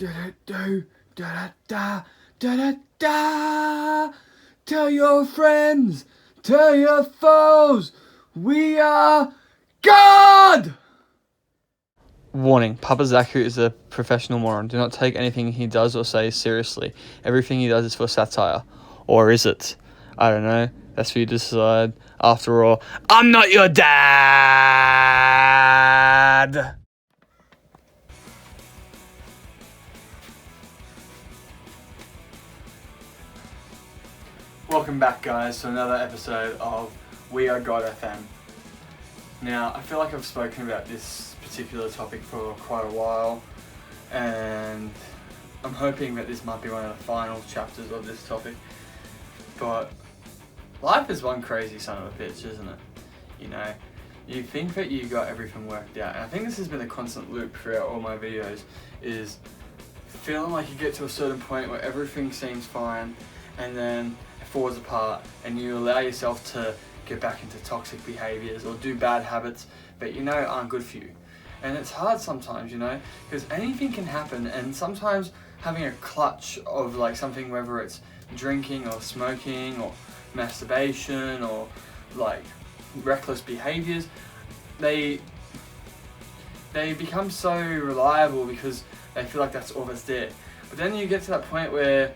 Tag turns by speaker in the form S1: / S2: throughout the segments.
S1: Do, da da da da da. Tell your friends, tell your foes, we are God! Warning, Papa Zaku is a professional moron. Do not take anything he does or says seriously. Everything he does is for satire. Or is it? I don't know. That's for you to decide. After all, I'm not your dad! Welcome back, guys, to another episode of WeRGod.fm. Now, I feel like I've spoken about this particular topic for quite a while, and I'm hoping that this might be one of the final chapters of this topic. But life is one crazy son of a bitch, isn't it? You know, you think that you got everything worked out, and I think this has been a constant loop throughout all my videos, is feeling like you get to a certain point where everything seems fine, and then falls apart, and you allow yourself to get back into toxic behaviors or do bad habits that you know aren't good for you. And it's hard sometimes, you know, because anything can happen, and sometimes having a clutch of like something, whether it's drinking or smoking or masturbation or like reckless behaviors, they become so reliable because they feel like that's all that's there. But then you get to that point where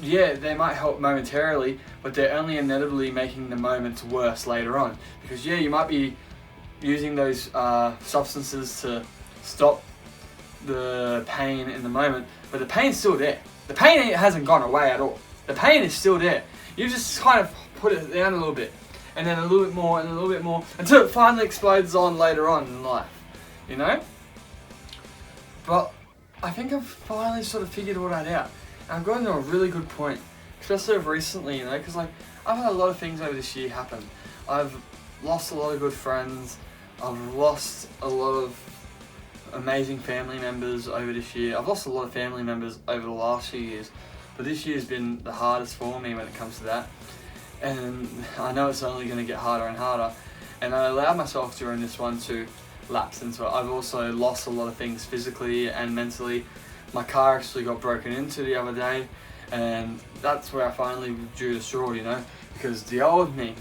S1: yeah, they might help momentarily, but they're only inevitably making the moments worse later on. Because yeah, you might be using those substances to stop the pain in the moment, but the pain's still there. The pain hasn't gone away at all. The pain is still there. You just kind of put it down a little bit, and then a little bit more, and a little bit more, until it finally explodes on later on in life, you know? But I think I've finally sort of figured all that out. I've gotten to a really good point, especially recently, you know, because like I've had a lot of things over this year happen. I've lost a lot of good friends. I've lost a lot of amazing family members over this year. I've lost a lot of family members over the last few years, but this year's been the hardest for me when it comes to that. And I know it's only going to get harder and harder. And I allowed myself during this one to lapse into it. I've also lost a lot of things physically and mentally. My car actually got broken into the other day, and that's where I finally drew the straw, you know, because the old me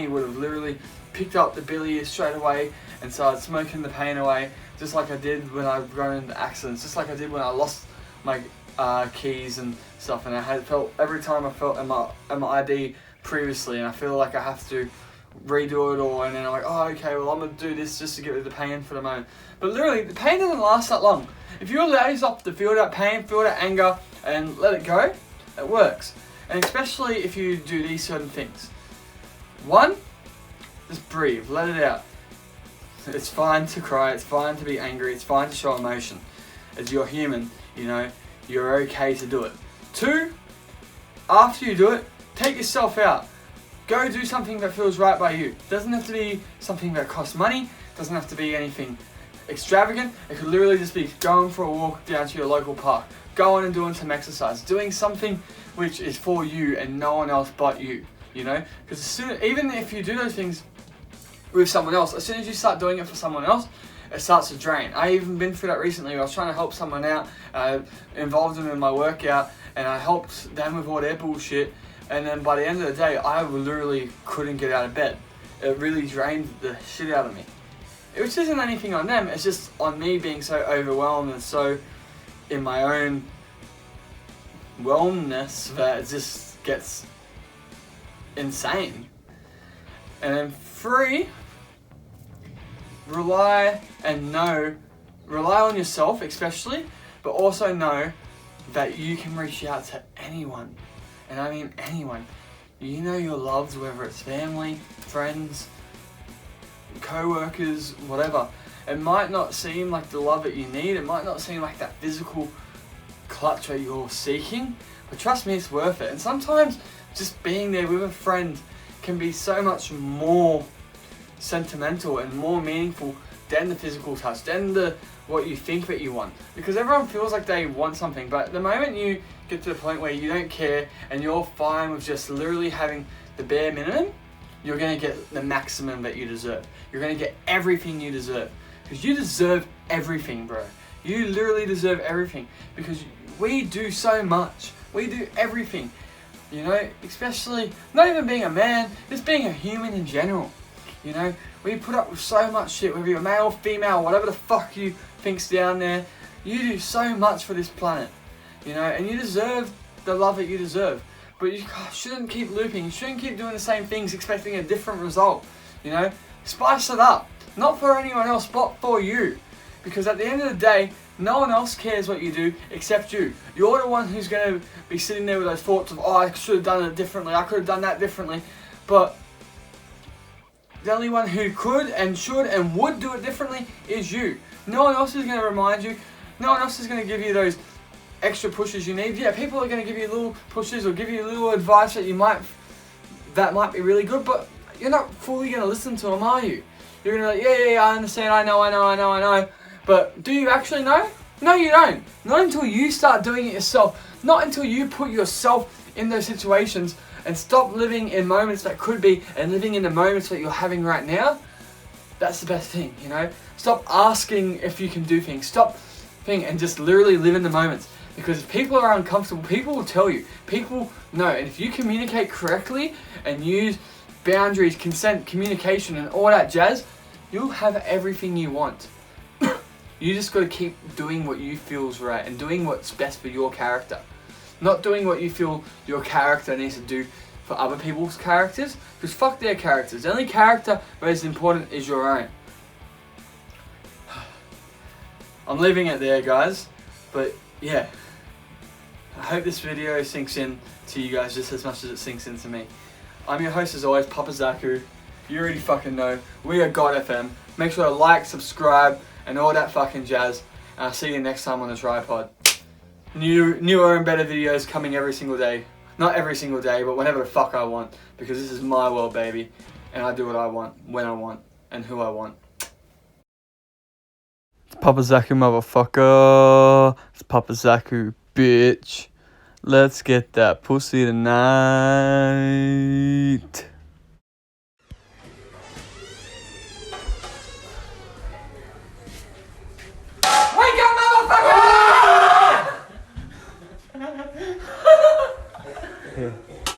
S1: would have literally picked up the billy straight away and started smoking the pain away, just like I did when I got into accidents, just like I did when I lost my keys and stuff, and I had felt every time I felt in my ID previously, and I feel like I have to redo it all, and then I'm like, oh okay, well I'm gonna do this just to get rid of the pain for the moment. But literally, the pain doesn't last that long. If you allow yourself to feel that pain, feel that anger, and let it go, it works. And especially if you do these certain things. One, just breathe, let it out. It's fine to cry, it's fine to be angry, it's fine to show emotion. As you're human, you know, you're okay to do it. Two, after you do it, take yourself out. Go do something that feels right by you. Doesn't have to be something that costs money, doesn't have to be anything extravagant. It could literally just be going for a walk down to your local park, going and doing some exercise, doing something which is for you and no one else but you, you know? Because even if you do those things with someone else, as soon as you start doing it for someone else, it starts to drain. I even been through that recently where I was trying to help someone out, involved them in my workout, and I helped them with all their bullshit, and then by the end of the day, I literally couldn't get out of bed. It really drained the shit out of me. Which isn't anything on them, it's just on me being so overwhelmed and so in my own wellness that it just gets insane. And then three, rely on yourself especially, but also know that you can reach out to anyone. And I mean anyone. You know you're loved, whether it's family, friends, co-workers, whatever. It might not seem like the love that you need, it might not seem like that physical clutch that you're seeking, but trust me, it's worth it. And sometimes just being there with a friend can be so much more sentimental and more meaningful than the physical touch, than what you think that you want. Because everyone feels like they want something, but the moment you get to the point where you don't care and you're fine with just literally having the bare minimum, you're going to get the maximum that you deserve. You're going to get everything you deserve. Because you deserve everything, bro. You literally deserve everything because we do so much. We do everything. You know, especially not even being a man, just being a human in general. You know, we put up with so much shit, whether you're male, female, whatever the fuck you think's down there. You do so much for this planet, you know, and you deserve the love that you deserve. But you shouldn't keep looping. You shouldn't keep doing the same things expecting a different result. You know, spice it up. Not for anyone else, but for you. Because at the end of the day, no one else cares what you do except you. You're the one who's going to be sitting there with those thoughts of, oh, I should have done it differently. I could have done that differently. But the only one who could and should and would do it differently is you. No one else is going to remind you. No one else is going to give you those extra pushes you need. Yeah, people are going to give you little pushes or give you little advice that might be really good, but you're not fully going to listen to them, are you? You're going to be like, yeah, I understand, I know. But do you actually know? No, you don't. Not until you start doing it yourself. Not until you put yourself in those situations and stop living in moments that could be and living in the moments that you're having right now. That's the best thing, you know? Stop asking if you can do things. Stop thing and just literally live in the moments. Because if people are uncomfortable, people will tell you. People know. And if you communicate correctly and use boundaries, consent, communication and all that jazz, you'll have everything you want. You just got to keep doing what you feel's right and doing what's best for your character. Not doing what you feel your character needs to do for other people's characters. Because fuck their characters. The only character that is important is your own. I'm leaving it there, guys. But yeah. I hope this video sinks in to you guys just as much as it sinks into me. I'm your host as always, Papa Zaku. You already fucking know. WeRGod.fm. Make sure to like, subscribe, and all that fucking jazz. And I'll see you next time on the tripod. Newer and better videos coming every single day. Not every single day, but whenever the fuck I want. Because this is my world, baby. And I do what I want, when I want, and who I want. It's Papa Zaku, motherfucker. It's Papa Zaku, bitch. Let's get that pussy tonight.